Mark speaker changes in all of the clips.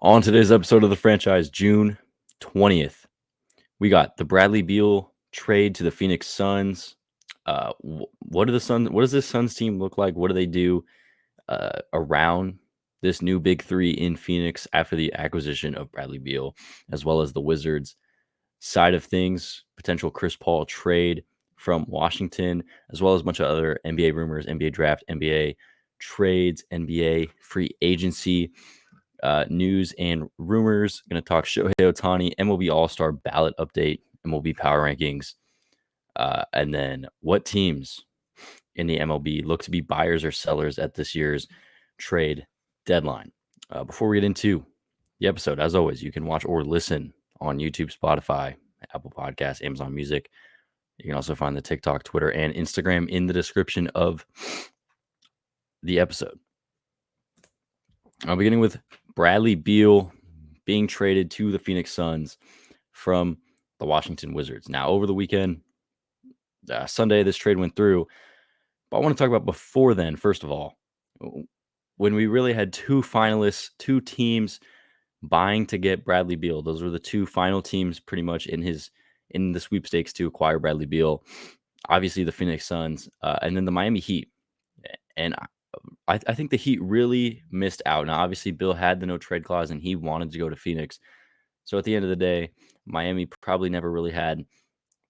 Speaker 1: On today's episode of the franchise, June 20th, we got the Bradley Beal trade to the Phoenix Suns. What do the Suns? What does this Suns team look like? What do they do around this new big three in Phoenix after the acquisition of Bradley Beal, as well as the Wizards side of things? Potential Chris Paul trade from Washington, as well as a bunch of other NBA rumors, NBA draft, NBA trades, NBA free agency. News and rumors. Going to talk Shohei Ohtani, MLB All-Star ballot update, MLB Power Rankings, and then what teams in the MLB look to be buyers or sellers at this year's trade deadline. Before we get into the episode, as always, you can watch or listen on YouTube, Spotify, Apple Podcasts, Amazon Music. You can also find the TikTok, Twitter, and Instagram in the description of the episode. Beginning with Bradley Beal being traded to the Phoenix Suns from the Washington Wizards. Now, over the weekend, Sunday, this trade went through. But I want to talk about before then, first of all, when we really had two finalists, two teams buying to get Bradley Beal. Those were the two final teams pretty much in the sweepstakes to acquire Bradley Beal. Obviously, the Phoenix Suns and then the Miami Heat. And I think the Heat really missed out. Now, obviously, Bill had the no trade clause and he wanted to go to Phoenix. So at the end of the day, Miami probably never really had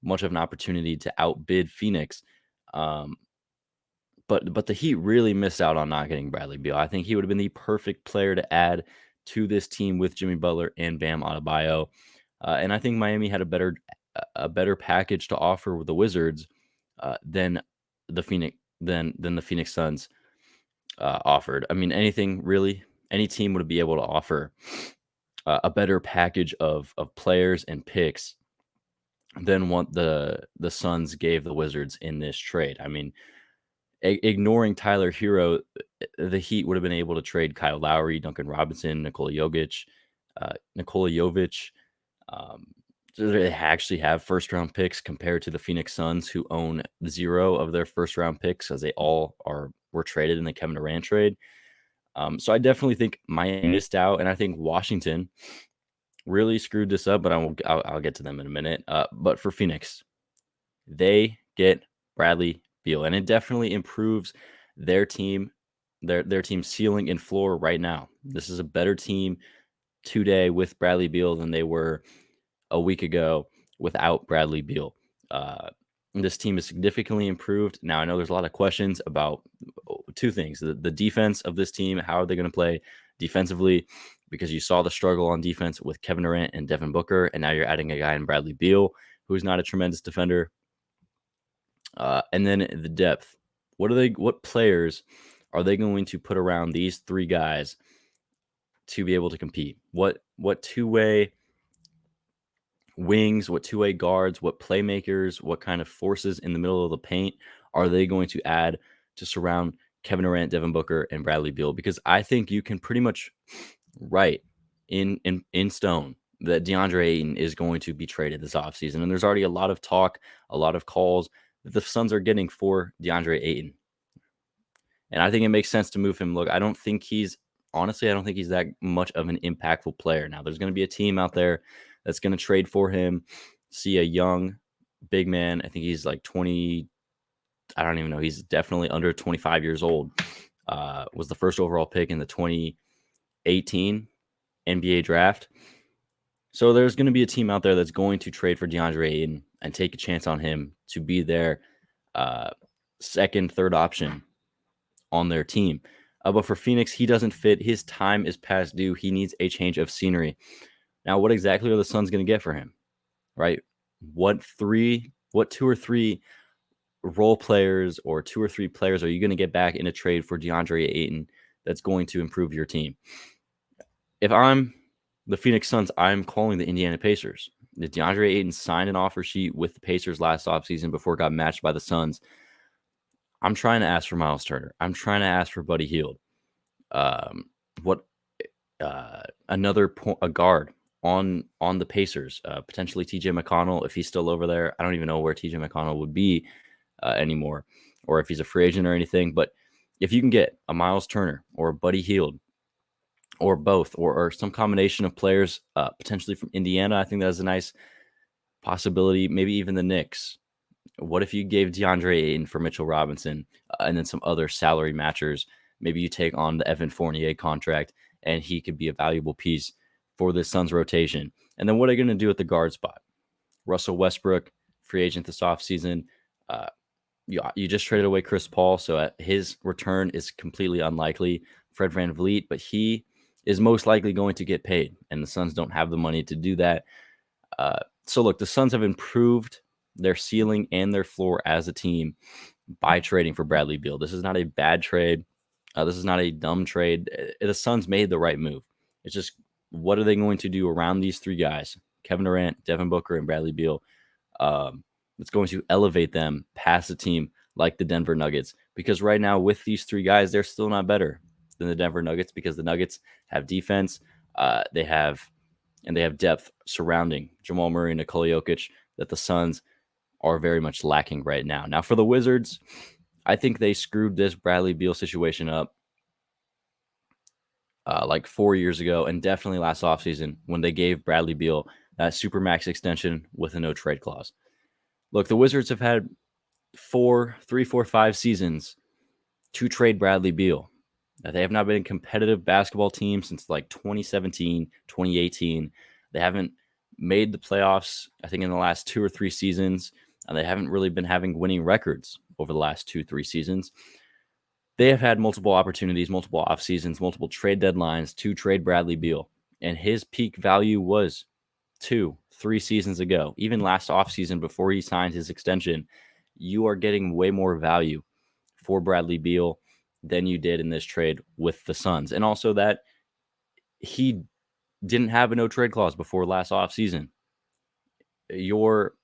Speaker 1: much of an opportunity to outbid Phoenix. But the Heat really missed out on not getting Bradley Beal. I think he would have been the perfect player to add to this team with Jimmy Butler and Bam Adebayo. And I think Miami had a better package to offer with the Wizards than the Phoenix Suns offered. I mean, any team would be able to offer a better package of players and picks than what the Suns gave the Wizards in this trade. I mean, ignoring Tyler Hero, the Heat would have been able to trade Kyle Lowry, Duncan Robinson, Nikola Jovic. They actually have first-round picks compared to the Phoenix Suns, who own 0 of their first-round picks, as they all were traded in the Kevin Durant trade. So I definitely think Miami missed out, and I think Washington really screwed this up. But I'll get to them in a minute. But for Phoenix, they get Bradley Beal, and it definitely improves their team, their team's ceiling and floor right now. This is a better team today with Bradley Beal than they were a week ago without Bradley Beal. This team is significantly improved. Now, I know there's a lot of questions about two things. The defense of this team, how are they going to play defensively? Because you saw the struggle on defense with Kevin Durant and Devin Booker, and now you're adding a guy in Bradley Beal who's not a tremendous defender. And then the depth. What players are they going to put around these three guys to be able to compete? What two-way wings, what two-way guards, what playmakers, what kind of forces in the middle of the paint are they going to add to surround Kevin Durant, Devin Booker, and Bradley Beal? Because I think you can pretty much write in stone that DeAndre Ayton is going to be traded this offseason. And there's already a lot of talk, a lot of calls that the Suns are getting for DeAndre Ayton. And I think it makes sense to move him. Look, I don't think he's that much of an impactful player. Now, there's going to be a team out there that's going to trade for him, see a young big man. I think he's like 20. I don't even know. He's definitely under 25 years old. Was the first overall pick in the 2018 NBA draft. So there's going to be a team out there that's going to trade for DeAndre Ayton and take a chance on him to be their second, third option on their team. But for Phoenix, he doesn't fit. His time is past due. He needs a change of scenery. Now, what exactly are the Suns going to get for him? Right? What 2 or 3 role players or 2 or 3 players are you going to get back in a trade for DeAndre Ayton that's going to improve your team? If I'm the Phoenix Suns, I'm calling the Indiana Pacers. The DeAndre Ayton signed an offer sheet with the Pacers last offseason before it got matched by the Suns. I'm trying to ask for Miles Turner. I'm trying to ask for Buddy Hield. A guard on the Pacers, potentially TJ McConnell, if he's still over there. I don't even know where TJ McConnell would be anymore, or if he's a free agent or anything. But if you can get a Miles Turner or a Buddy Hield or both, or some combination of players, potentially from Indiana. I think that's a nice possibility. Maybe even the Knicks. What if you gave DeAndre Ayton for Mitchell Robinson, and then some other salary matchers? Maybe you take on the Evan Fournier contract, and he could be a valuable piece for the Suns rotation. And then what are you going to do at the guard spot? Russell Westbrook, free agent this offseason. Uh, you just traded away Chris Paul, so his return is completely unlikely. Fred VanVleet, but he is most likely going to get paid, and the Suns don't have the money to do that. So look, the Suns have improved their ceiling and their floor as a team by trading for Bradley Beal. This is not a bad trade. This is not a dumb trade. The Suns made the right move. It's just, what are they going to do around these three guys, Kevin Durant, Devin Booker, and Bradley Beal? It's going to elevate them past a team like the Denver Nuggets, because right now with these three guys, they're still not better than the Denver Nuggets, because the Nuggets have defense. They have depth surrounding Jamal Murray and Nikola Jokic that the Suns are very much lacking right now. Now for the Wizards, I think they screwed this Bradley Beal situation up like 4 years ago, and definitely last offseason when they gave Bradley Beal that supermax extension with a no trade clause. Look, the Wizards have had 3, 4, 5 seasons to trade Bradley Beal. They have not been a competitive basketball team since like 2017, 2018. They haven't made the playoffs, I think, in the last 2 or 3 seasons, and they haven't really been having winning records over the last 2, 3 seasons. They have had multiple opportunities, multiple off seasons, multiple trade deadlines to trade Bradley Beal, and his peak value was 2, 3 seasons ago. Even last offseason, before he signed his extension, you are getting way more value for Bradley Beal than you did in this trade with the Suns. And also that he didn't have a no trade clause before last offseason. Your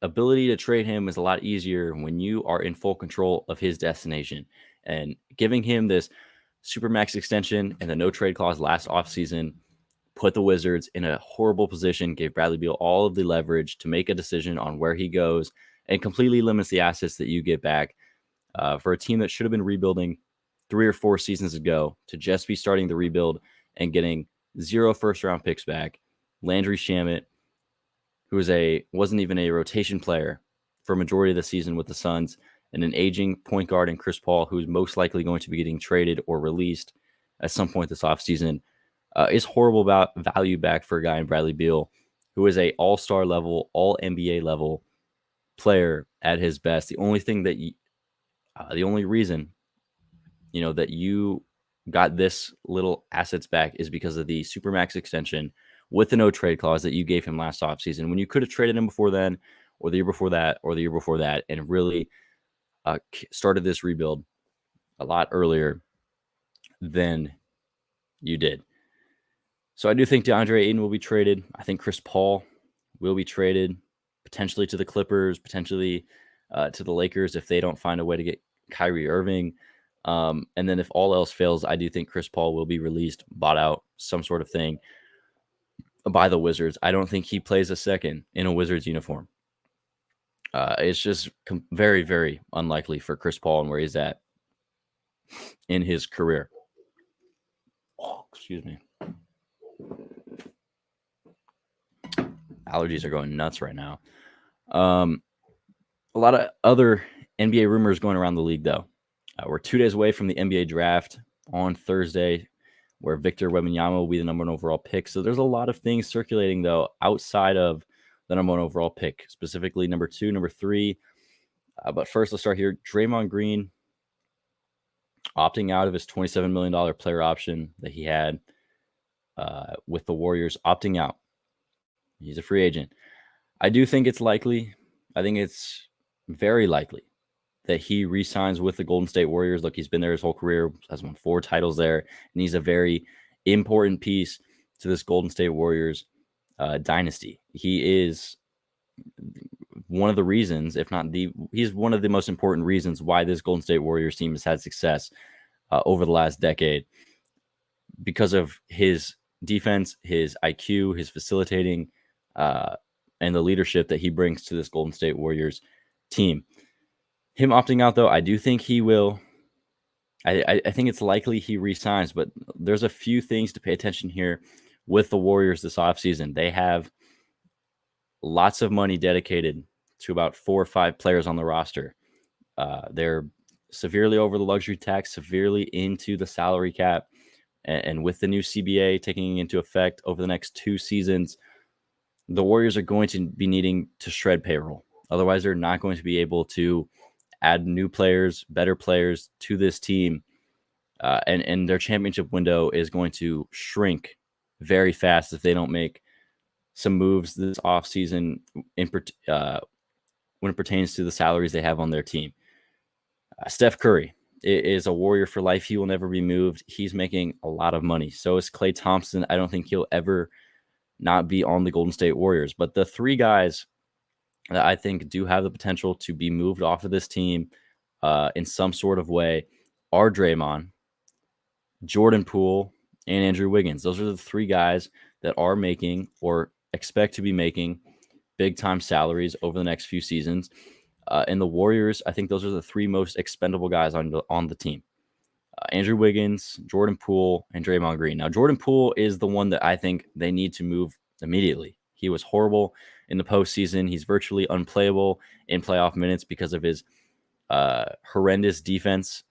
Speaker 1: ability to trade him is a lot easier when you are in full control of his destination. And giving him this supermax extension and the no trade clause last offseason put the Wizards in a horrible position, gave Bradley Beal all of the leverage to make a decision on where he goes, and completely limits the assets that you get back. For a team that should have been rebuilding 3 or 4 seasons ago, to just be starting the rebuild and getting 0 first-round picks back. Landry Shamet, who wasn't even a rotation player for a majority of the season with the Suns, and an aging point guard in Chris Paul, who's most likely going to be getting traded or released at some point this offseason, is horrible about value back for a guy in Bradley Beal, who is a all-star level, all-NBA level player at his best. The only thing that the only reason, that you got this little assets back is because of the supermax extension with the no trade clause that you gave him last offseason, when you could have traded him before then, or the year before that, or the year before that, and really started this rebuild a lot earlier than you did. So I do think DeAndre Ayton will be traded. I think Chris Paul will be traded, potentially to the Clippers, potentially to the Lakers if they don't find a way to get Kyrie Irving. And then if all else fails, I do think Chris Paul will be released, bought out, some sort of thing by the Wizards. I don't think he plays a second in a Wizards uniform. It's just very, very unlikely for Chris Paul and where he's at in his career. Oh, excuse me. Allergies are going nuts right now. A lot of other NBA rumors going around the league, though. We're 2 days away from the NBA draft on Thursday, where Victor Wembanyama will be the number 1 overall pick. So there's a lot of things circulating, though, outside of the number 1 overall pick, specifically number 2, number 3. But first, let's start here. Draymond Green opting out of his $27 million player option that he had with the Warriors, opting out. He's a free agent. I do think it's likely. I think it's very likely that he re-signs with the Golden State Warriors. Look, he's been there his whole career, has won 4 titles there, and he's a very important piece to this Golden State Warriors dynasty. He is one of the reasons, if not he's one of the most important reasons why this Golden State Warriors team has had success over the last decade, because of his defense, his IQ, his facilitating, and the leadership that he brings to this Golden State Warriors team. Him opting out, though, I do think he will I think it's likely he resigns, but there's a few things to pay attention here with the Warriors this offseason. They have lots of money dedicated to about 4 or 5 players on the roster. They're severely over the luxury tax, severely into the salary cap. And with the new CBA taking into effect over the next 2 seasons, the Warriors are going to be needing to shred payroll. Otherwise, they're not going to be able to add new players, better players to this team. And their championship window is going to shrink very fast if they don't make some moves this offseason when it pertains to the salaries they have on their team. Steph Curry is a Warrior for life. He will never be moved. He's making a lot of money. So is Klay Thompson. I don't think he'll ever not be on the Golden State Warriors. But the 3 guys that I think do have the potential to be moved off of this team in some sort of way are Draymond, Jordan Poole, and Andrew Wiggins. Those are the 3 guys that are making or expect to be making big-time salaries over the next few seasons. And the Warriors, I think those are the 3 most expendable guys on the team. Andrew Wiggins, Jordan Poole, and Draymond Green. Now, Jordan Poole is the one that I think they need to move immediately. He was horrible in the postseason. He's virtually unplayable in playoff minutes because of his horrendous defense.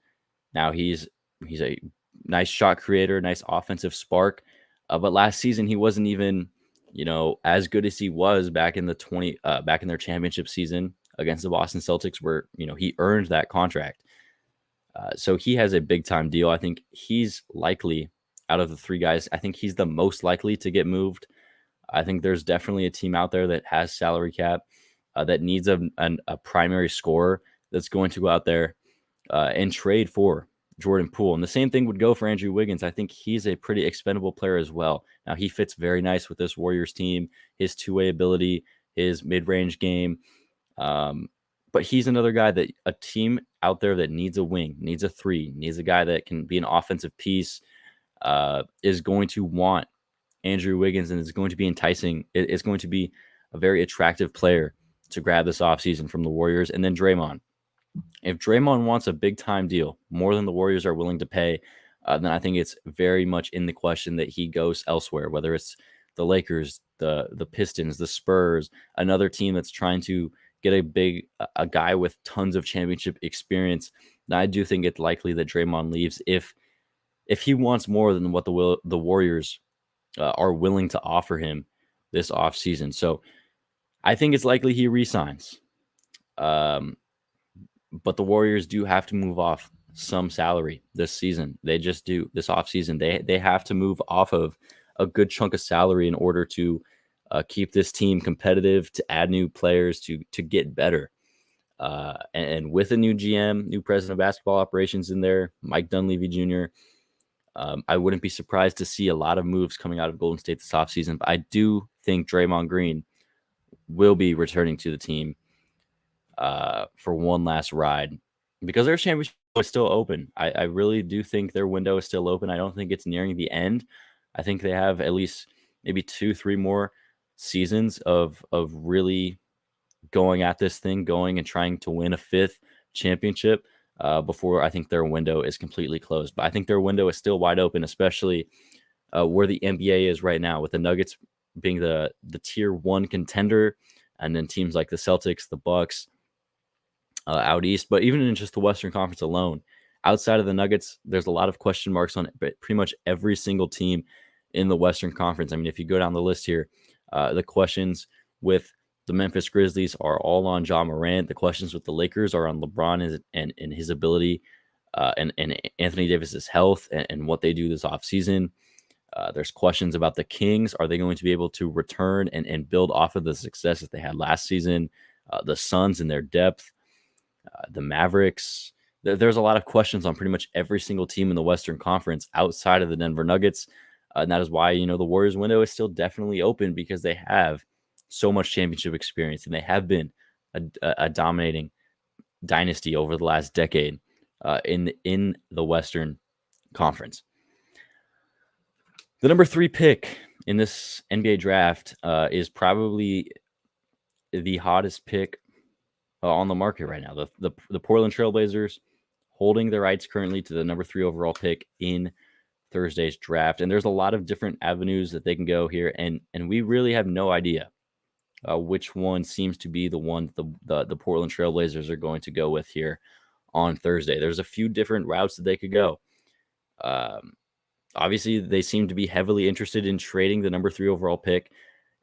Speaker 1: Now, he's a nice shot creator, nice offensive spark. But last season, he wasn't even, as good as he was back in their championship season against the Boston Celtics, where, he earned that contract. So he has a big time deal. I think he's likely, out of the 3 guys, I think he's the most likely to get moved. I think there's definitely a team out there that has salary cap that needs a primary scorer that's going to go out there and trade for Jordan Poole. And the same thing would go for Andrew Wiggins. I think he's a pretty expendable player as well. Now, he fits very nice with this Warriors team, his two-way ability, his mid-range game. But he's another guy that a team out there that needs a wing, needs a 3, needs a guy that can be an offensive piece, is going to want Andrew Wiggins, and is going to be enticing. It's going to be a very attractive player to grab this offseason from the Warriors. And then Draymond. If Draymond wants a big-time deal, more than the Warriors are willing to pay, then I think it's very much in the question that he goes elsewhere, whether it's the Lakers, the Pistons, the Spurs, another team that's trying to get a guy with tons of championship experience. Now, I do think it's likely that Draymond leaves if he wants more than what the Warriors are willing to offer him this offseason. So I think it's likely he resigns. But the Warriors do have to move off some salary this season. They just do this offseason. They have to move off of a good chunk of salary in order to keep this team competitive, to add new players, to get better. And with a new GM, new president of basketball operations in there, Mike Dunleavy Jr., I wouldn't be surprised to see a lot of moves coming out of Golden State this offseason. But I do think Draymond Green will be returning to the team for one last ride because their championship is still open. I really do think their window is still open. I don't think it's nearing the end. I think they have at least maybe 2-3 more seasons of really going at this thing, going and trying to win a 5th championship before I think their window is completely closed. But I think their window is still wide open, especially where the NBA is right now, with the Nuggets being the tier 1 contender, and then teams like the Celtics, the Bucks out east. But even in just the Western Conference alone, outside of the Nuggets, there's a lot of question marks on pretty much every single team in the Western Conference. I mean, if you go down the list here, the questions with the Memphis Grizzlies are all on Ja Morant. The questions with the Lakers are on LeBron and his ability and Anthony Davis's health and what they do this offseason. There's questions about the Kings. Are they going to be able to return and build off of the success that they had last season? The Suns and their depth, the Mavericks. There's a lot of questions on pretty much every single team in the Western Conference outside of the Denver Nuggets. And that is why, the Warriors window is still definitely open because they have so much championship experience and they have been a dominating dynasty over the last decade in the Western Conference. The number 3 pick in this NBA draft is probably the hottest pick on the market right now. The Portland Trailblazers holding the rights currently to the number 3 overall pick in Thursday's draft. And there's a lot of different avenues that they can go here. And we really have no idea which one seems to be the one the Portland Trailblazers are going to go with here on Thursday. There's a few different routes that they could go. Obviously, they seem to be heavily interested in trading the number 3 overall pick,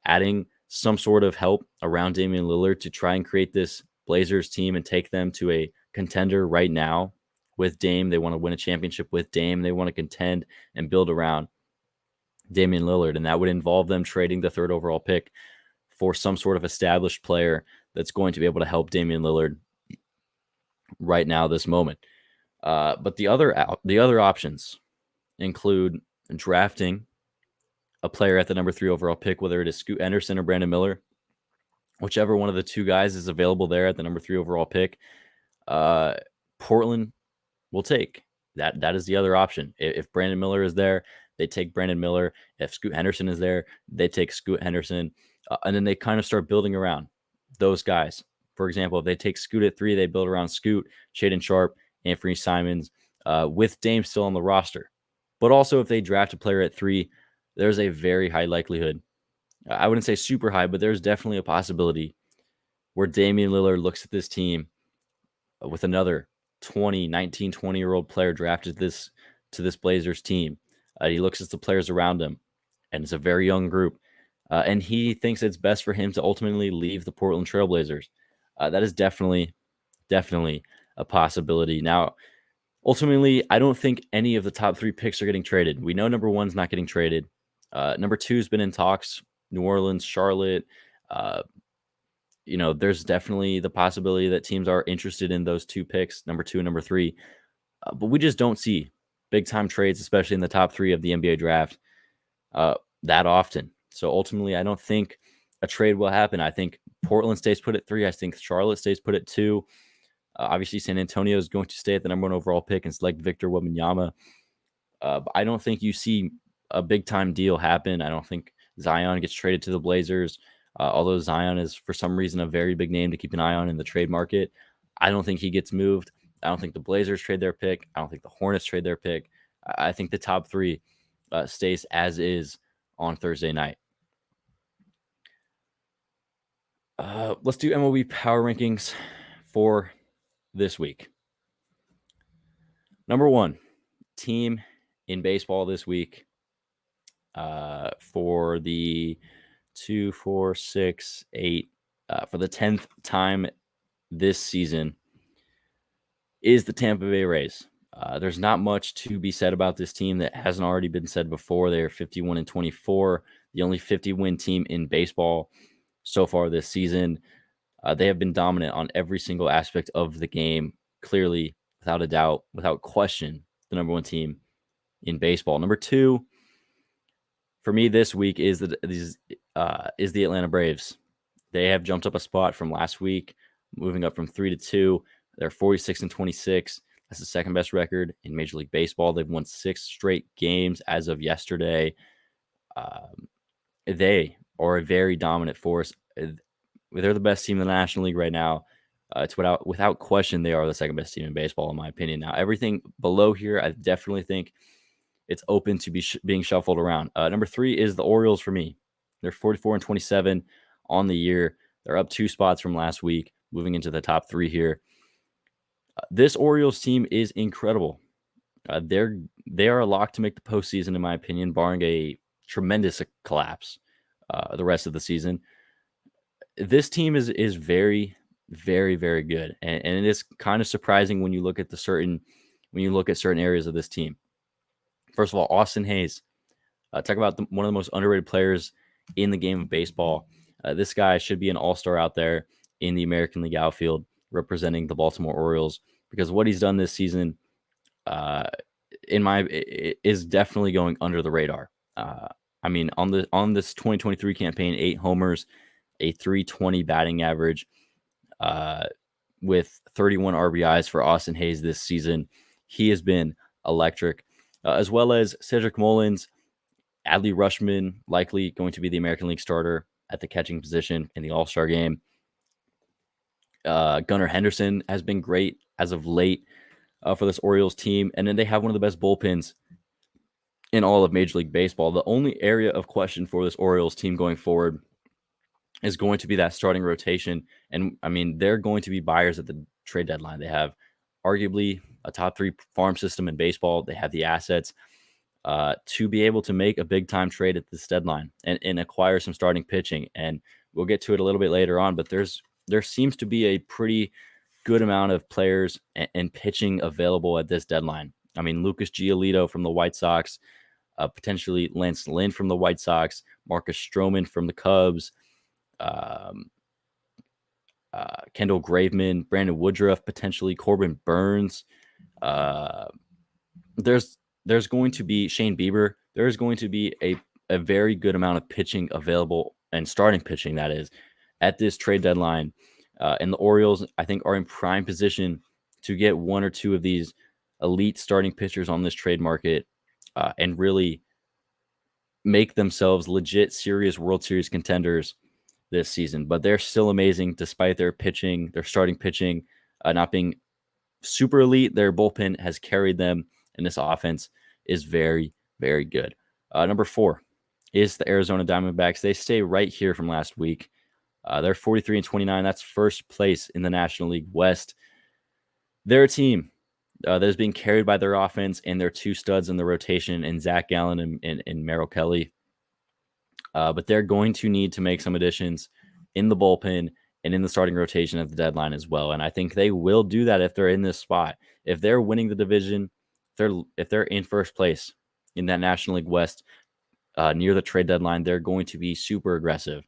Speaker 1: adding some sort of help around Damian Lillard to try and create this Blazers team and take them to a contender right now with Dame. They want to win a championship with Dame. They want to contend and build around Damian Lillard, and that would involve them trading the 3rd overall pick for some sort of established player that's going to be able to help Damian Lillard right now, this moment. But the other options include drafting a player at the number 3 overall pick, whether it is Scoot Henderson or Brandon Miller, whichever one of the two guys is available there at the number 3 overall pick. Portland will take that. That is the other option. If Brandon Miller is there, they take Brandon Miller. If Scoot Henderson is there, they take Scoot Henderson. And then they kind of start building around those guys. For example, if they take Scoot at 3, they build around Scoot, Shaedon Sharpe, Anthony Simons, with Dame still on the roster. But also, if they draft a player at 3, there's a very high likelihood. I wouldn't say super high, but there's definitely a possibility where Damian Lillard looks at this team with another 20-year-old player drafted to this Blazers team. He looks at the players around him, and it's a very young group. And he thinks it's best for him to ultimately leave the Portland Trailblazers. That is definitely a possibility. Now, ultimately, I don't think any of the top 3 picks are getting traded. We know number 1's not getting traded. Number 2's been in talks, New Orleans, Charlotte. There's definitely the possibility that teams are interested in those 2 picks, number 2 and number 3. But we just don't see big-time trades, especially in the top 3 of the NBA draft, that often. So ultimately, I don't think a trade will happen. I think Portland stays put at 3. I think Charlotte stays put at 2. Obviously, San Antonio is going to stay at the number 1 overall pick and select Victor Wembanyama. But I don't think you see a big-time deal happen. I don't think Zion gets traded to the Blazers, although Zion is, for some reason, a very big name to keep an eye on in the trade market. I don't think he gets moved. I don't think the Blazers trade their pick. I don't think the Hornets trade their pick. I think the top 3 stays as is on Thursday night. Let's do MLB Power Rankings for this week. Number 1 team in baseball this week for the 2, 4, 6, 8 for the 10th time this season is the Tampa Bay Rays. There's not much to be said about this team that hasn't already been said before. They are 51-24, the only 50-win team in baseball so far this season. They have been dominant on every single aspect of the game. Clearly, without a doubt, without question, the number 1 team in baseball. Number 2 for me this week is the Atlanta Braves. They have jumped up a spot from last week, moving up from 3 to 2. They're 46-26. That's the second best record in Major League Baseball. They've won 6 straight games as of yesterday. They are a very dominant force. They're the best team in the National League right now. It's without question, they are the second best team in baseball, in my opinion. Now, everything below here, I definitely think it's open to being shuffled around. Number 3 is the Orioles for me. They're 44-27 on the year. They're up 2 spots from last week, moving into the top 3 here. This Orioles team is incredible. They are locked to make the postseason, in my opinion, barring a tremendous collapse the rest of the season. This team is very, very, very good, and it is kind of surprising when you look at certain areas of this team. First of all, Austin Hayes. Talk about one of the most underrated players in the game of baseball. This guy should be an all-star out there in the American League outfield, representing the Baltimore Orioles, because what he's done this season, is definitely going under the radar. On this 2023 campaign, 8 homers, a .320 batting average, with 31 RBIs for Austin Hayes this season. He has been electric, as well as Cedric Mullins, Adley Rutschman, likely going to be the American League starter at the catching position in the All-Star game. Gunnar Henderson has been great as of late. for this Orioles team. And then they have one of the best bullpens in all of Major League Baseball. The only area of question for this Orioles team going forward is going to be that starting rotation. And I mean, they're going to be buyers at the trade deadline. They have arguably a top 3 farm system in baseball. They have the assets to be able to make a big time trade at this deadline and acquire some starting pitching. And we'll get to it a little bit later on, but there seems to be a pretty good amount of players and pitching available at this deadline. I mean, Lucas Giolito from the White Sox, potentially Lance Lynn from the White Sox, Marcus Stroman from the Cubs, um, Kendall Graveman, Brandon Woodruff, potentially Corbin Burns. Uh, there's going to be Shane Bieber. There's going to be a very good amount of pitching available and starting pitching, that is, at this trade deadline. And the Orioles, I think, are in prime position to get one or two of these elite starting pitchers on this trade market and really make themselves legit serious World Series contenders this season. But they're still amazing despite their pitching, their starting pitching not being super elite. Their bullpen has carried them, and this offense is very, very good. Number 4 is the Arizona Diamondbacks. They stay right here from last week. They're 43-29. That's first place in the National League West. They're a team that is being carried by their offense and their 2 studs in the rotation in Zach Gallen and Merrill Kelly. But they're going to need to make some additions in the bullpen and in the starting rotation at the deadline as well. And I think they will do that if they're in this spot. If they're winning the division, if they're in first place in that National League West near the trade deadline, they're going to be super aggressive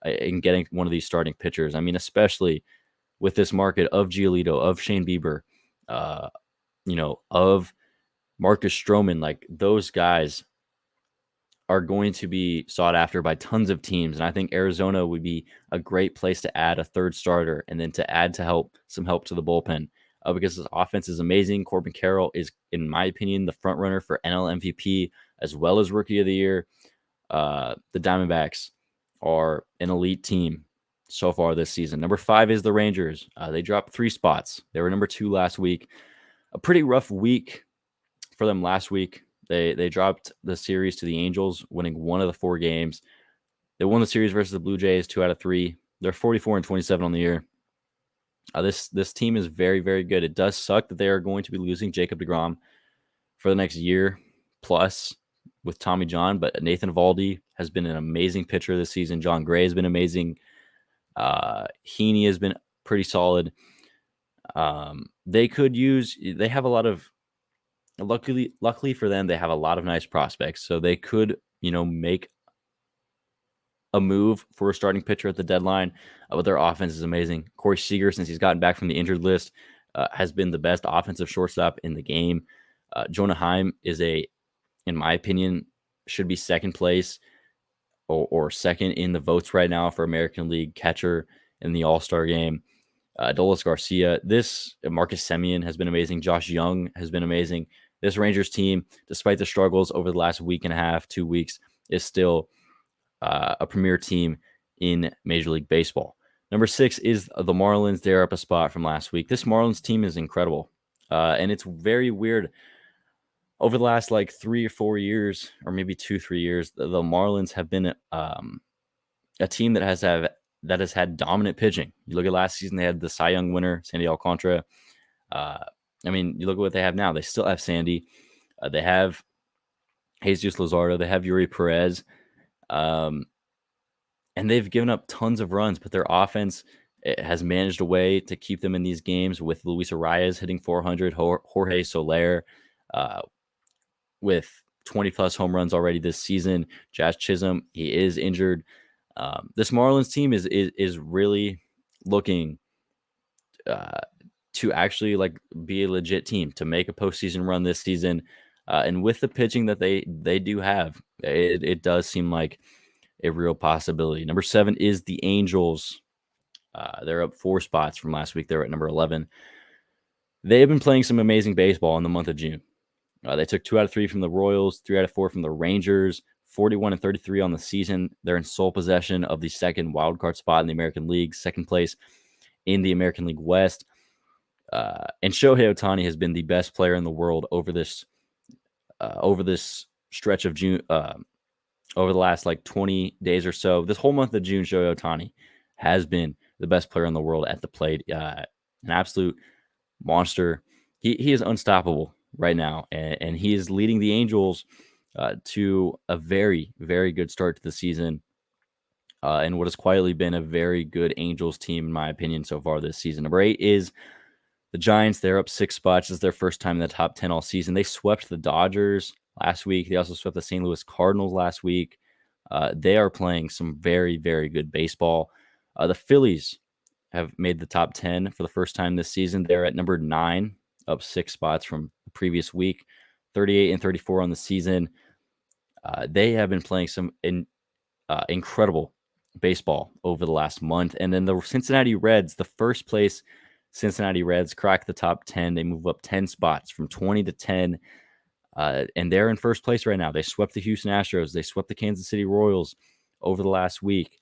Speaker 1: in getting one of these starting pitchers. I mean, especially with this market of Giolito, of Shane Bieber, of Marcus Stroman, like those guys are going to be sought after by tons of teams. And I think Arizona would be a great place to add a third starter and then to add some help to the bullpen because this offense is amazing. Corbin Carroll is, in my opinion, the front runner for NL MVP as well as Rookie of the Year. The Diamondbacks are an elite team so far this season. Number 5 is the Rangers. They dropped 3 spots. They were number 2 last week. A pretty rough week for them last week. They dropped the series to the Angels, winning 1 of the 4 games. They won the series versus the Blue Jays 2 out of 3. They're 44-27 on the year. This team is very, very good. It does suck that they are going to be losing Jacob deGrom for the next year plus with Tommy John, but Nathan Eovaldi has been an amazing pitcher this season. John Gray has been amazing. Heaney has been pretty solid. They have a lot of, luckily for them, they have a lot of nice prospects. So they could, make a move for a starting pitcher at the deadline. But their offense is amazing. Corey Seager, since he's gotten back from the injured list, has been the best offensive shortstop in the game. Jonah Heim is in my opinion, should be second place or second in the votes right now for American League catcher in the All-Star game. Adolis Garcia, Marcus Semien has been amazing. Josh Young has been amazing. This Rangers team, despite the struggles over the last week and a half, 2 weeks, is still a premier team in Major League Baseball. Number 6 is the Marlins. They're up a spot from last week. This Marlins team is incredible. And it's very weird. Over the last 3 or 4 years, or maybe 2-3 years, the Marlins have been a team that has had dominant pitching. You look at last season, they had the Cy Young winner, Sandy Alcantara. You look at what they have now. They still have Sandy. They have Jesus Luzardo. They have Yuri Perez. And they've given up tons of runs, but their offense has managed a way to keep them in these games with Luis Arias hitting 400, Jorge Soler with 20-plus home runs already this season. Jazz Chisholm, he is injured. This Marlins team is really looking to actually be a legit team to make a postseason run this season. And with the pitching that they do have, it does seem like a real possibility. Number 7 is the Angels. They're up 4 spots from last week. They're at number 11. They have been playing some amazing baseball in the month of June. They took 2 out of 3 from the Royals, 3 out of 4 from the Rangers, 41-33 on the season. They're in sole possession of the second wildcard spot in the American League, second place in the American League West. And Shohei Ohtani has been the best player in the world over this stretch of June, over the last like 20 days or so. This whole month of June, Shohei Ohtani has been the best player in the world at the plate. An absolute monster. He is unstoppable right now, and he is leading the Angels to a very, very good start to the season. And what has quietly been a very good Angels team, in my opinion, so far this season. Number 8 is the Giants. They're up 6 spots. This is their first time in the top 10 all season. They swept the Dodgers last week. They also swept the St. Louis Cardinals last week. They are playing some very, very good baseball. The Phillies have made the top 10 for the first time this season. They're at number 9, up 6 spots from the previous week, 38 and 34 on the season. They have been playing some incredible baseball over the last month. And then the Cincinnati Reds, the first place Cincinnati Reds, crack the top 10. They move up 10 spots from 20 to 10. And they're in first place right now. They swept the Houston Astros. They swept the Kansas City Royals over the last week.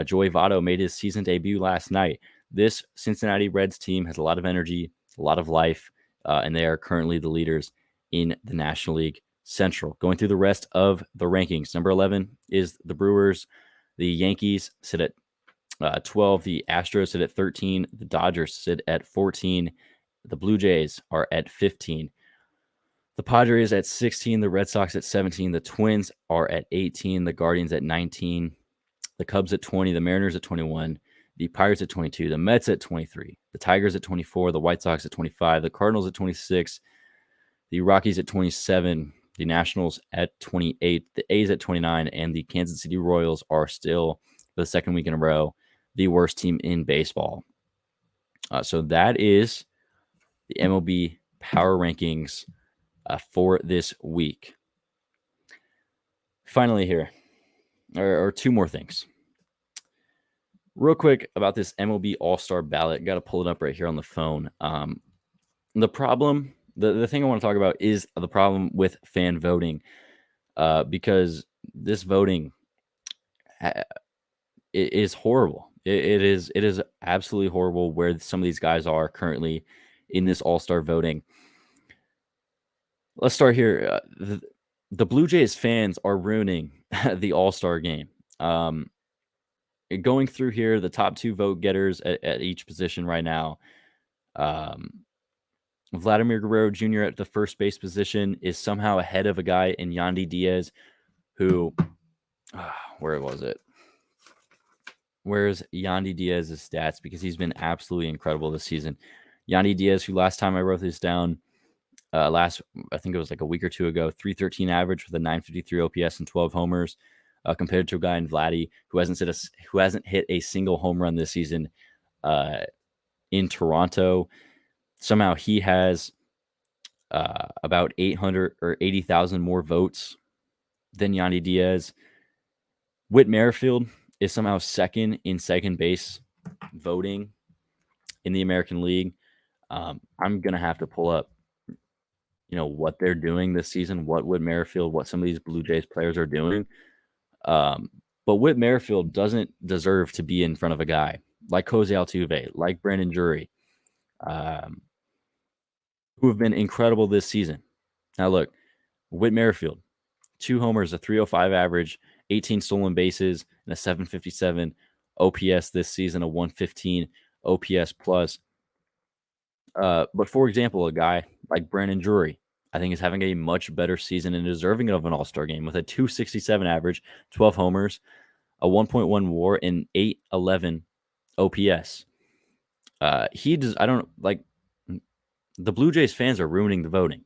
Speaker 1: Joey Votto made his season debut last night. This Cincinnati Reds team has a lot of energy, a lot of life, and they are currently the leaders in the National League Central. Going through the rest of the rankings, number 11 is the Brewers. The Yankees sit at 12. The Astros sit at 13. The Dodgers sit at 14. The Blue Jays are at 15. The Padres at 16. The Red Sox at 17. The Twins are at 18. The Guardians at 19. The Cubs at 20. The Mariners at 21. The Pirates at 22. The Mets at 23. The Tigers at 24. The White Sox at 25. The Cardinals at 26. The Rockies at 27. The Nationals at 28. The A's at 29. And the Kansas City Royals are still, for the second week in a row, the worst team in baseball. So that is the MLB Power Rankings for this week. Finally here, or two more things. Real quick about this MLB All-Star ballot. Got to pull it up right here on the phone. The problem, the thing I want to talk about is the problem with fan voting, because this voting is horrible. It is absolutely horrible where some of these guys are currently in this All-Star voting. Let's start here. The Blue Jays fans are ruining the All-Star game. Going through here, the top 2 vote getters at each position right now. Vladimir Guerrero Jr. at the first base position is somehow ahead of a guy in Yandy Diaz, who, where was it? Where's Yandy Diaz's stats? Because he's been absolutely incredible this season. Yandy Diaz, who last time I wrote this down, I think it was like a week or two ago, 313 average with a 953 OPS and 12 homers, compared to a guy in Vladdy who hasn't hit a single home run this season in Toronto. Somehow he has about 800 or 80,000 more votes than Yandy Diaz. Whit Merrifield is somehow second in second base voting in the American League. I'm going to have to pull up, what they're doing this season, what Whit Merrifield, what some of these Blue Jays players are doing. But Whit Merrifield doesn't deserve to be in front of a guy like Jose Altuve, like Brandon Drury, who have been incredible this season. Now look, Whit Merrifield, 2 homers, a 305 average, 18 stolen bases, and a 757 OPS this season, a 115 OPS plus. But for example, a guy like Brandon Drury, I think, is having a much better season and deserving of an All-Star game with a 267 average, 12 homers, a 1.1 WAR, and 811 OPS. The Blue Jays fans are ruining the voting.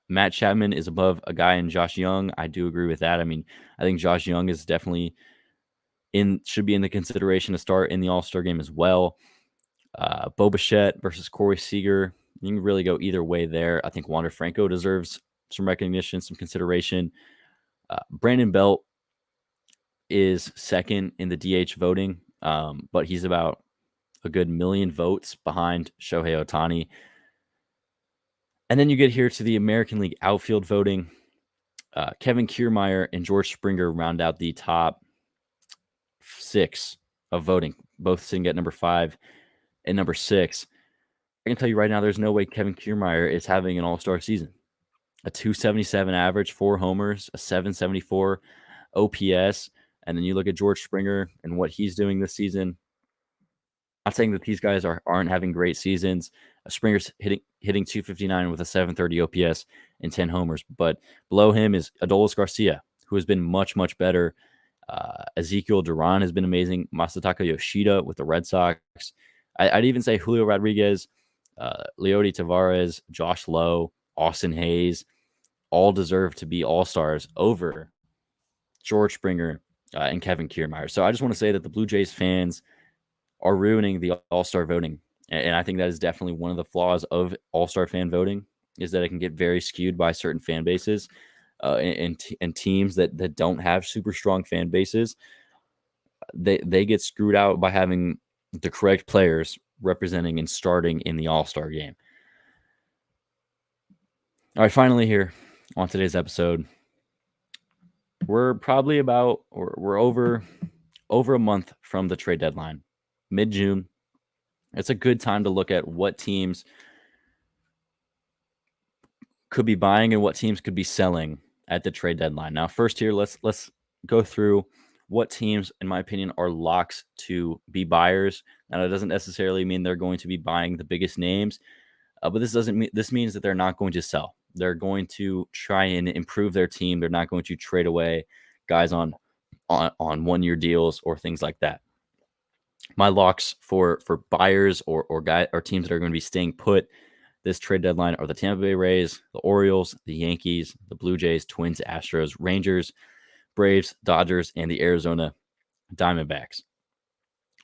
Speaker 1: Matt Chapman is above a guy in Josh Young. I do agree with that. I mean, I think Josh Young is definitely should be in the consideration to start in the All-Star game as well. Bo Bichette versus Corey Seager. You can really go either way there. I think Wander Franco deserves some recognition, some consideration. Brandon Belt is second in the DH voting, but he's about a good million votes behind Shohei Ohtani. And then you get here to the American League outfield voting. Kevin Kiermaier and George Springer round out the top 6 of voting, both sitting at number 5 and number 6. I can tell you right now, there's no way Kevin Kiermaier is having an all-star season. A 277 average, 4 homers, a 774 OPS, and then you look at George Springer and what he's doing this season. Not saying that these guys aren't having great seasons. Springer's hitting 259 with a 730 OPS and 10 homers, but below him is Adolis Garcia, who has been much, much better. Ezekiel Duran has been amazing. Masataka Yoshida with the Red Sox. I'd even say Julio Rodriguez, Leody Tavares, Josh Lowe, Austin Hayes, all deserve to be all-stars over George Springer and Kevin Kiermaier. So I just want to say that the Blue Jays fans are ruining the all-star voting. And I think that is definitely one of the flaws of all-star fan voting, is that it can get very skewed by certain fan bases and teams that don't have super strong fan bases. They get screwed out by having the correct players representing and starting in the all-star game. All right, finally here on today's episode, we're probably we're over a month from the trade deadline, mid-June. It's a good time to look at what teams could be buying and what teams could be selling at the trade deadline. Now, first here, let's go through what teams, in my opinion, are locks to be buyers. Now, that doesn't necessarily mean they're going to be buying the biggest names, but this means that they're not going to sell. They're going to try and improve their team. They're not going to trade away guys on 1-year deals or things like that. My locks for buyers or teams that are going to be staying put this trade deadline are the Tampa Bay Rays, the Orioles, the Yankees, the Blue Jays, Twins, Astros, Rangers, Braves, Dodgers, and the Arizona Diamondbacks.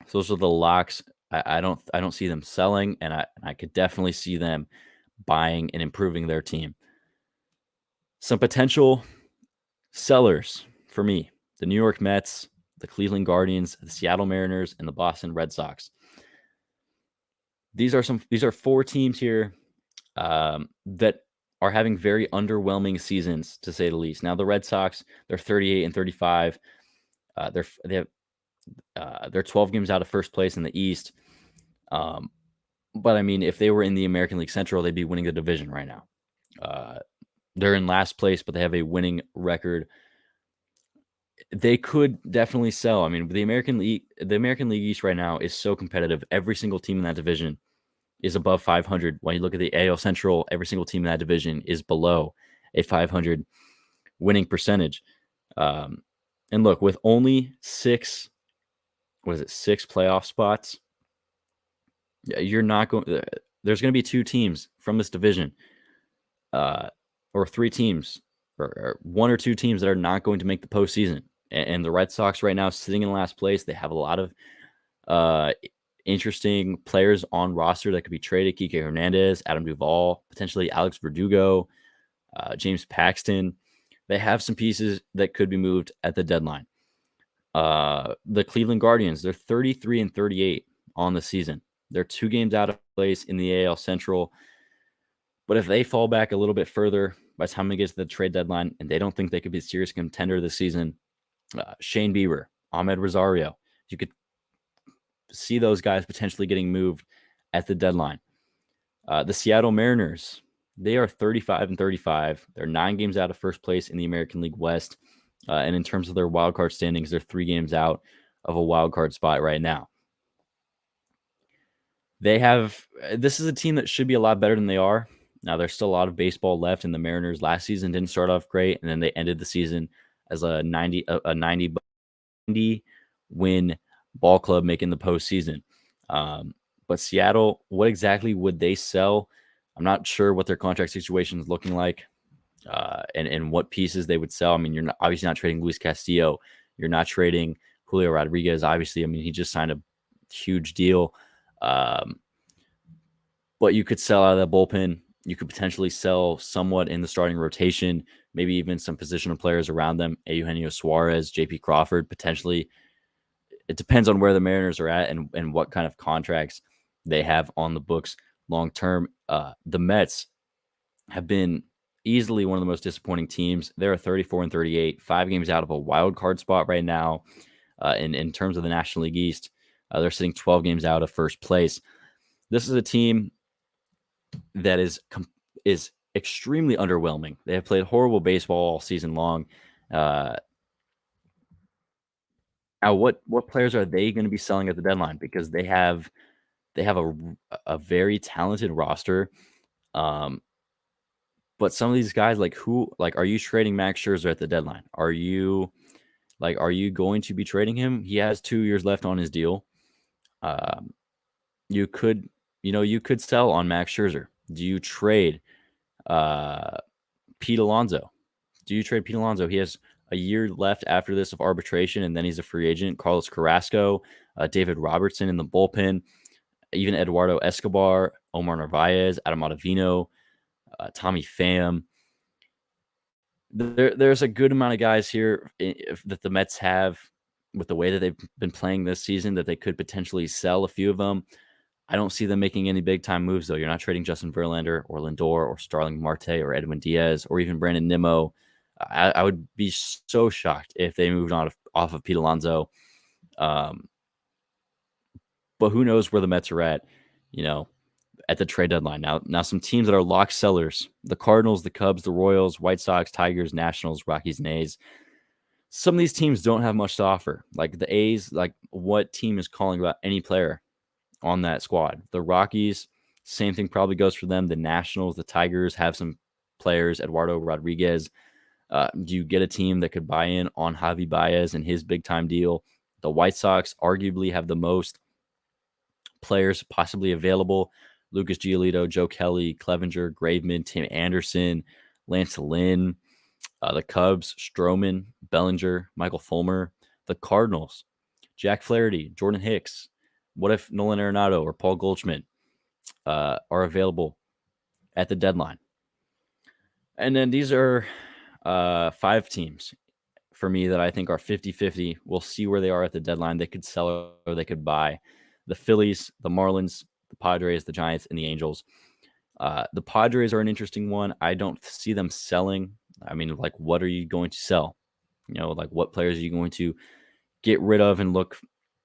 Speaker 1: So those are the locks. I don't see them selling, and I could definitely see them buying and improving their team. Some potential sellers for me: the New York Mets, the Cleveland Guardians, the Seattle Mariners, and the Boston Red Sox. These are 4 teams here that are having very underwhelming seasons, to say the least. Now, the Red Sox, they're 38 and 35. They're 12 games out of first place in the East. But I mean, if they were in the American League Central, they'd be winning the division right now. They're in last place, but they have a winning record. They could definitely sell. I mean, the American League East right now is so competitive. Every single team in that division is above 500. When you look at the AL Central, every single team in that division is below a 500 winning percentage. And look, with only 6 playoff spots, you're not going. There's going to be 2 teams from this division, or 3 teams, or 1 or 2 teams that are not going to make the postseason. And the Red Sox right now sitting in last place. They have a lot of interesting players on roster that could be traded: Kike Hernandez, Adam Duvall, potentially Alex Verdugo, James Paxton. They have some pieces that could be moved at the deadline. The Cleveland Guardians, they're 33 and 38 on the season. They're 2 games out of place in the AL Central. But if they fall back a little bit further by the time it gets to the trade deadline, and they don't think they could be a serious contender this season, Shane Bieber, Ahmed Rosario, you could see those guys potentially getting moved at the deadline. The Seattle Mariners, they are 35 and 35. They're 9 games out of first place in the American League West. And in terms of their wild card standings, they're 3 games out of a wild card spot right now. This is a team that should be a lot better than they are. Now, there's still a lot of baseball left, and the Mariners last season didn't start off great, and then they ended the season as a 90 win ball club making the postseason. But Seattle, what exactly would they sell? I'm not sure what their contract situation is looking like, and what pieces they would sell. I mean, you're obviously not trading Luis Castillo. You're not trading Julio Rodriguez. Obviously, I mean, he just signed a huge deal. But you could sell out of the bullpen. You could potentially sell somewhat in the starting rotation, maybe even some positional players around them: Eugenio Suarez, JP Crawford, potentially. It depends on where the Mariners are at and what kind of contracts they have on the books long term. The Mets have been easily one of the most disappointing teams. They're 34 and 38, 5 games out of a wild card spot right now. In terms of the National League East, they're sitting 12 games out of first place. This is a team that is extremely underwhelming. They have played horrible baseball all season long. Now, what players are they going to be selling at the deadline? Because they have a very talented roster. Um, but some of these guys, are you trading Max Scherzer at the deadline? Are you going to be trading him? He has 2 years left on his deal. Um, you could sell on Max Scherzer. Do you trade Pete Alonso? Do you trade Pete Alonso? He has a year left after this of arbitration, and then he's a free agent. Carlos Carrasco, David Robertson in the bullpen, even Eduardo Escobar, Omar Narvaez, Adam Ottavino, Tommy Pham. There's a good amount of guys here that the Mets have with the way that they've been playing this season that they could potentially sell a few of them. I don't see them making any big-time moves, though. You're not trading Justin Verlander or Lindor or Starling Marte or Edwin Diaz or even Brandon Nimmo. I would be so shocked if they moved on off of Pete Alonso. But who knows where the Mets are at, at the trade deadline. Now some teams that are lock sellers: the Cardinals, the Cubs, the Royals, White Sox, Tigers, Nationals, Rockies, and A's. Some of these teams don't have much to offer. Like the A's, what team is calling about any player on that squad? The Rockies, same thing probably goes for them. The Nationals, the Tigers have some players. Eduardo Rodriguez. Do you get a team that could buy in on Javi Baez and his big-time deal? The White Sox arguably have the most players possibly available: Lucas Giolito, Joe Kelly, Clevenger, Graveman, Tim Anderson, Lance Lynn. The Cubs: Stroman, Bellinger, Michael Fulmer. The Cardinals: Jack Flaherty, Jordan Hicks. What if Nolan Arenado or Paul Goldschmidt are available at the deadline? And then these are 5 teams for me that I think are 50-50. We'll see where they are at the deadline. They could sell or they could buy. The Phillies, the Marlins, the Padres, the Giants, and the Angels. The Padres are an interesting one. I don't see them selling. I mean, what are you going to sell? What players are you going to get rid of and look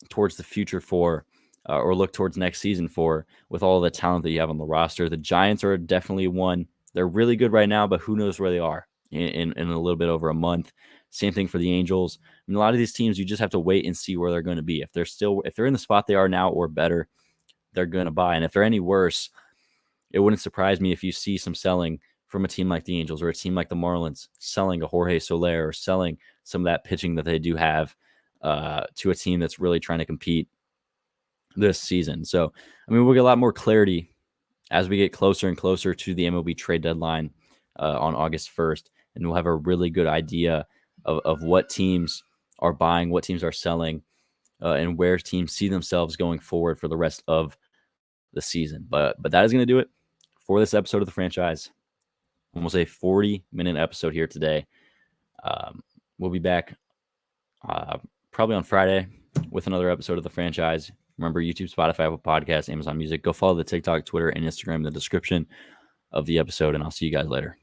Speaker 1: towards the future for, or look towards next season for, with all the talent that you have on the roster? The Giants are definitely one. They're really good right now, but who knows where they are in a little bit over a month. Same thing for the Angels. I mean, a lot of these teams, you just have to wait and see where they're going to be. If they're in the spot they are now or better, they're going to buy. And if they're any worse, it wouldn't surprise me if you see some selling from a team like the Angels or a team like the Marlins, selling a Jorge Soler or selling some of that pitching that they do have to a team that's really trying to compete this season. So, I mean, we'll get a lot more clarity as we get closer and closer to the MLB trade deadline on August 1st. And we'll have a really good idea of what teams are buying, what teams are selling, and where teams see themselves going forward for the rest of the season. But that is going to do it for this episode of the franchise. Almost a 40-minute episode here today. We'll be back probably on Friday with another episode of the franchise. Remember, YouTube, Spotify, Apple Podcasts, Amazon Music. Go follow the TikTok, Twitter, and Instagram in the description of the episode, and I'll see you guys later.